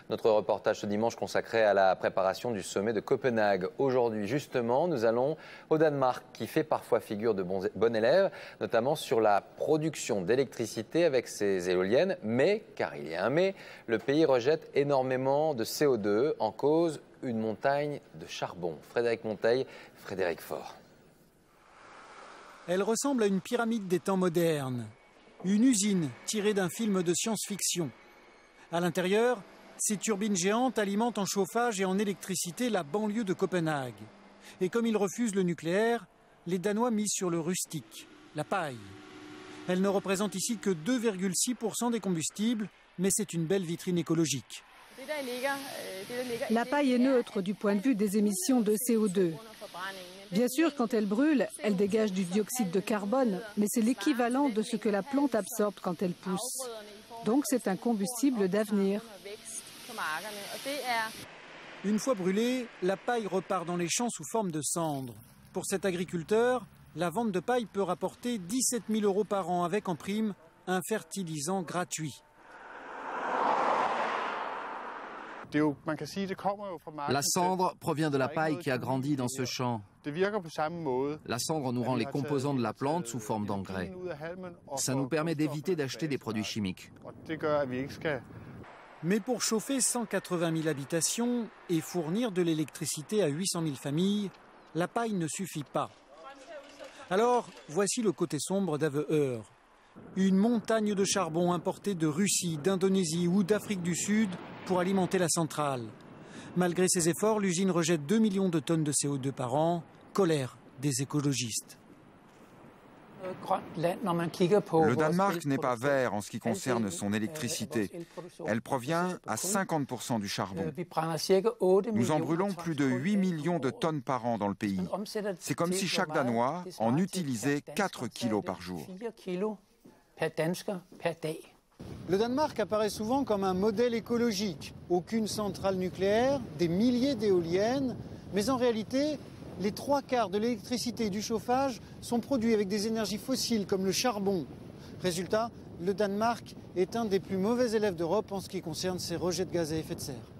Notre reportage ce dimanche consacré à la préparation du sommet de Copenhague. Aujourd'hui, justement, nous allons au Danemark, qui fait parfois figure de bon élève, notamment sur la production d'électricité avec ses éoliennes. Mais, car il y a un mais, le pays rejette énormément de CO2, en cause une montagne de charbon. Frédéric Monteil, Frédéric Faure. Elle ressemble à une pyramide des temps modernes. Une usine tirée d'un film de science-fiction. À l'intérieur, ces turbines géantes alimentent en chauffage et en électricité la banlieue de Copenhague. Et comme ils refusent le nucléaire, les Danois misent sur le rustique, la paille. Elle ne représente ici que 2,6% des combustibles, mais c'est une belle vitrine écologique. La paille est neutre du point de vue des émissions de CO2. Bien sûr, quand elle brûle, elle dégage du dioxyde de carbone, mais c'est l'équivalent de ce que la plante absorbe quand elle pousse. Donc c'est un combustible d'avenir. Une fois brûlée, la paille repart dans les champs sous forme de cendres. Pour cet agriculteur, la vente de paille peut rapporter 17 000 € par an avec en prime un fertilisant gratuit. La cendre provient de la paille qui a grandi dans ce champ. La cendre nous rend les composants de la plante sous forme d'engrais. Ça nous permet d'éviter d'acheter des produits chimiques. Mais pour chauffer 180 000 habitations et fournir de l'électricité à 800 000 familles, la paille ne suffit pas. Alors, voici le côté sombre d'Aveør. Une montagne de charbon importé de Russie, d'Indonésie ou d'Afrique du Sud pour alimenter la centrale. Malgré ses efforts, l'usine rejette 2 millions de tonnes de CO2 par an. Colère des écologistes. Le Danemark n'est pas vert en ce qui concerne son électricité. Elle provient à 50% du charbon. Nous en brûlons plus de 8 millions de tonnes par an dans le pays. C'est comme si chaque Danois en utilisait 4 kilos par jour. Le Danemark apparaît souvent comme un modèle écologique. Aucune centrale nucléaire, des milliers d'éoliennes, mais en réalité, les 3/4 de l'électricité et du chauffage sont produits avec des énergies fossiles comme le charbon. Résultat, le Danemark est un des plus mauvais élèves d'Europe en ce qui concerne ses rejets de gaz à effet de serre.